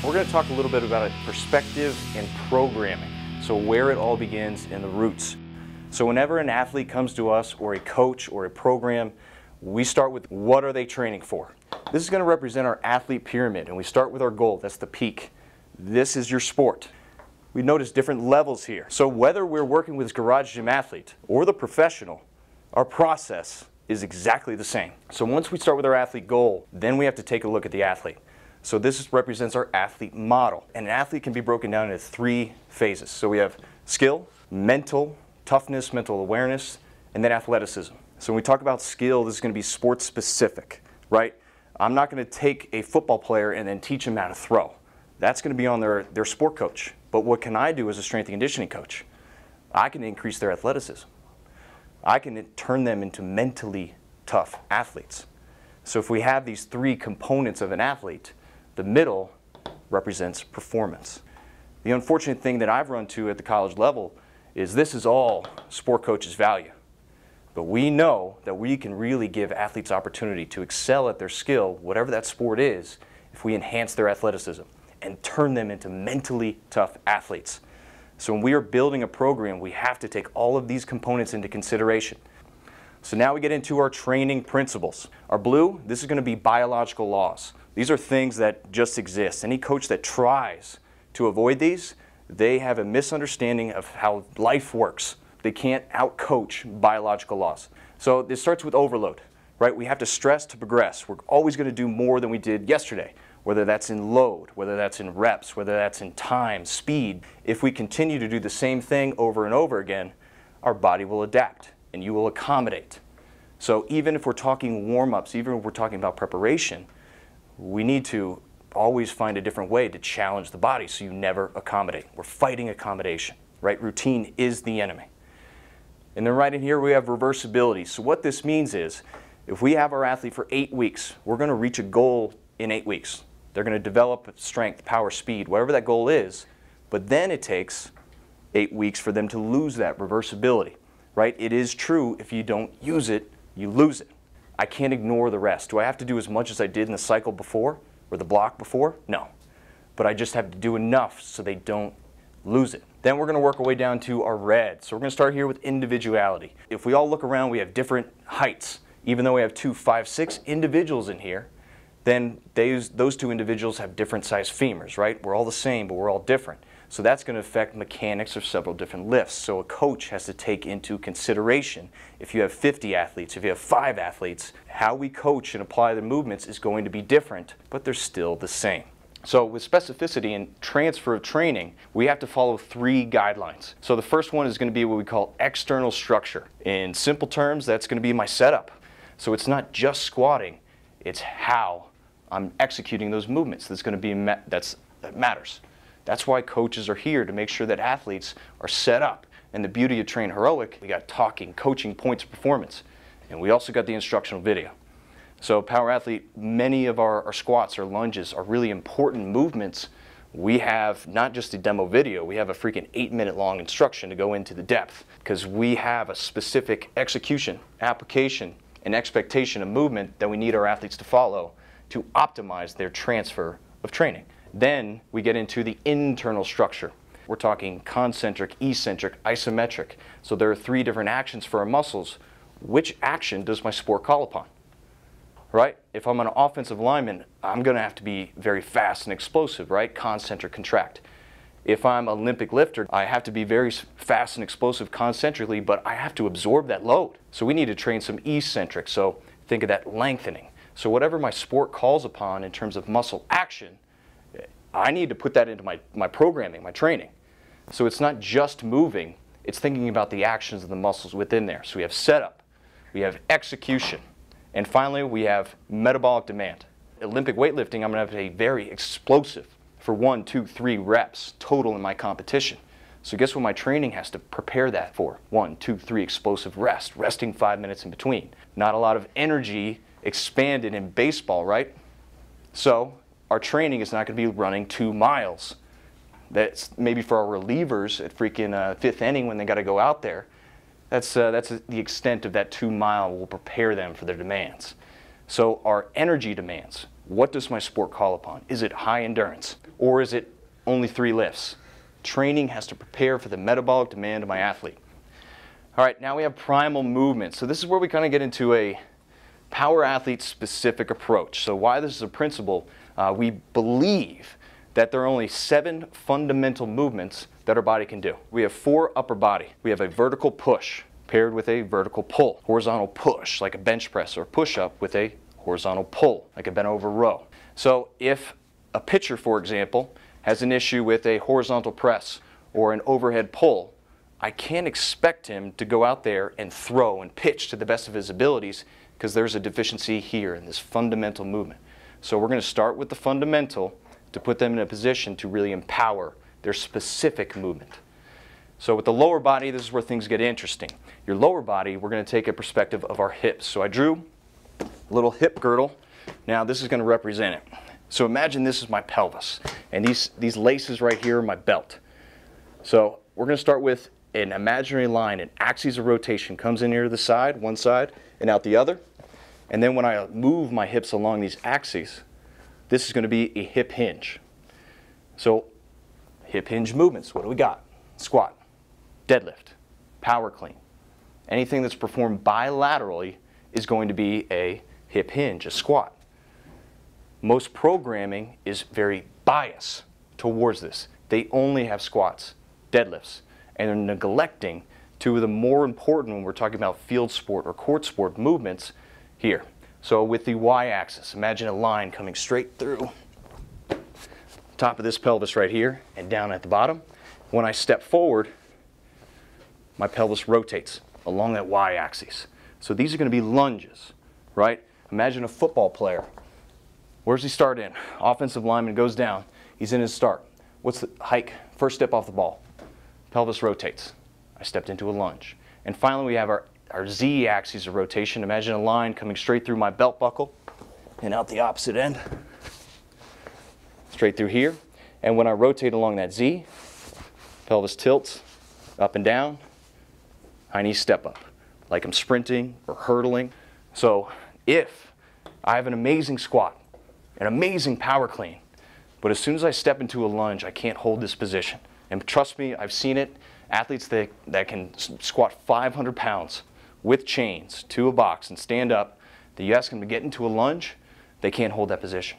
We're going to talk a little bit about perspective and programming, so where it all begins and the roots. So whenever an athlete comes to us, or a coach or a program, we start with what are they training for. This is going to represent our athlete pyramid, and we start with our goal. That's the peak. This is your sport. We notice different levels here. So whether we're working with this garage gym athlete or the professional, our process is exactly the same. So once we start with our athlete goal, then we have to take a look at the athlete. So this represents our athlete model. And an athlete can be broken down into 3 phases. So we have skill, mental toughness, mental awareness, and then athleticism. So when we talk about skill, this is going to be sports specific, right? I'm not going to take a football player and then teach them how to throw. That's going to be on their sport coach. But what can I do as a strength and conditioning coach? I can increase their athleticism. I can turn them into mentally tough athletes. So if we have these 3 components of an athlete, the middle represents performance. The unfortunate thing that I've run to at the college level is this is all sport coaches value. But we know that we can really give athletes opportunity to excel at their skill, whatever that sport is, if we enhance their athleticism and turn them into mentally tough athletes. So when we are building a program, we have to take all of these components into consideration. So now we get into our training principles. Our blue, this is going to be biological laws. These are things that just exist. Any coach that tries to avoid these, they have a misunderstanding of how life works. They can't out-coach biological laws. So this starts with overload, right? We have to stress to progress. We're always going to do more than we did yesterday, whether that's in load, whether that's in reps, whether that's in time, speed. If we continue to do the same thing over and over again, our body will adapt and you will accommodate. So even if we're talking warm-ups, even if we're talking about preparation, we need to always find a different way to challenge the body so you never accommodate. We're fighting accommodation, right? Routine is the enemy. And then right in here we have reversibility. So what this means is if we have our athlete for 8 weeks, we're going to reach a goal in 8 weeks. They're going to develop strength, power, speed, whatever that goal is, but then it takes 8 weeks for them to lose that reversibility, right? It is true, if you don't use it, you lose it. I can't ignore the rest. Do I have to do as much as I did in the cycle before or the block before? No. But I just have to do enough so they don't lose it. Then we're going to work our way down to our red. So we're going to start here with individuality. If we all look around, we have different heights. Even though we have 2 5'6" individuals in here, then those 2 individuals have different size femurs, right? We're all the same, but we're all different. So that's going to affect mechanics of several different lifts. So a coach has to take into consideration, if you have 50 athletes, if you have 5 athletes, how we coach and apply the movements is going to be different, but they're still the same. So with specificity and transfer of training, we have to follow 3 guidelines. So the first one is going to be what we call external structure. In simple terms, that's going to be my setup. So it's not just squatting, it's how I'm executing those movements that's going to be that matters. That's why coaches are here, to make sure that athletes are set up. And the beauty of TrainHeroic, we got talking, coaching, points of performance. And we also got the instructional video. So Power Athlete, many of our squats or lunges are really important movements. We have not just a demo video, we have a freaking 8-minute long instruction to go into the depth, because we have a specific execution, application, and expectation of movement that we need our athletes to follow to optimize their transfer of training. Then we get into the internal structure. We're talking concentric, eccentric, isometric. So there are 3 different actions for our muscles. Which action does my sport call upon? Right? If I'm an offensive lineman, I'm going to have to be very fast and explosive, right? Concentric, contract. If I'm an Olympic lifter, I have to be very fast and explosive concentrically, but I have to absorb that load. So we need to train some eccentric. So think of that lengthening. So whatever my sport calls upon in terms of muscle action, I need to put that into my programming, my training. So it's not just moving, it's thinking about the actions of the muscles within there. So we have setup, we have execution, and finally we have metabolic demand. Olympic weightlifting, I'm going to have a very explosive for 1, 2, 3 reps total in my competition. So guess what my training has to prepare that for? 1, 2, 3 explosive rest, resting 5 minutes in between. Not a lot of energy expanded in baseball, right? So our training is not going to be running 2 miles. That's maybe for our relievers at freaking 5th inning when they got to go out there. That's the extent of that 2 mile will prepare them for their demands. So our energy demands, What does my sport call upon? Is it high endurance, or is it only 3 lifts? Training has to prepare for the metabolic demand of my athlete. All right, now we have primal movement. So this is where we kind of get into a power athlete specific approach. So why this is a principle, we believe that there are only 7 fundamental movements that our body can do. We have 4 upper body. We have a vertical push paired with a vertical pull. Horizontal push, like a bench press, or push up with a horizontal pull, like a bent over row. So if a pitcher, for example, has an issue with a horizontal press or an overhead pull, I can't expect him to go out there and throw and pitch to the best of his abilities, because there's a deficiency here in this fundamental movement. So we're going to start with the fundamental to put them in a position to really empower their specific movement. So with the lower body, this is where things get interesting. Your lower body, we're going to take a perspective of our hips. So I drew a little hip girdle. Now this is going to represent it. So imagine this is my pelvis, and these laces right here are my belt. So we're going to start with an imaginary line, an axis of rotation comes in here to the side, one side, and out the other. And then when I move my hips along these axes, this is going to be a hip hinge. So hip hinge movements, what do we got? Squat, deadlift, power clean. Anything that's performed bilaterally is going to be a hip hinge, a squat. Most programming is very biased towards this. They only have squats, deadlifts, and they're neglecting 2 of the more important when we're talking about field sport or court sport movements here. So with the y-axis, imagine a line coming straight through top of this pelvis right here and down at the bottom. When I step forward, my pelvis rotates along that y-axis. So these are going to be lunges, right? Imagine a football player. Where's he start in? Offensive lineman goes down. He's in his start. What's the hike? First step off the ball. Pelvis rotates. I stepped into a lunge. And finally we have our z-axis of rotation. Imagine a line coming straight through my belt buckle and out the opposite end. Straight through here. And when I rotate along that z, pelvis tilts up and down, high knee step up, like I'm sprinting or hurdling. So if I have an amazing squat, an amazing power clean, but as soon as I step into a lunge, I can't hold this position. And trust me, I've seen it. Athletes that can squat 500 pounds with chains to a box and stand up, that you ask them to get into a lunge, they can't hold that position.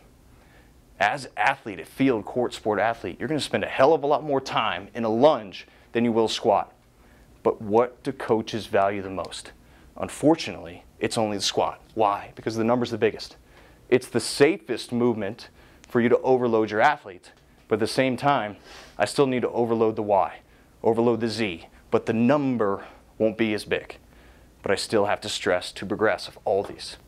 As an athlete, a field court sport athlete, you're going to spend a hell of a lot more time in a lunge than you will squat. But what do coaches value the most? Unfortunately, it's only the squat. Why? Because the number's the biggest. It's the safest movement for you to overload your athlete, but at the same time, I still need to overload the Y, overload the Z, but the number won't be as big. But I still have to stress to progress of all these.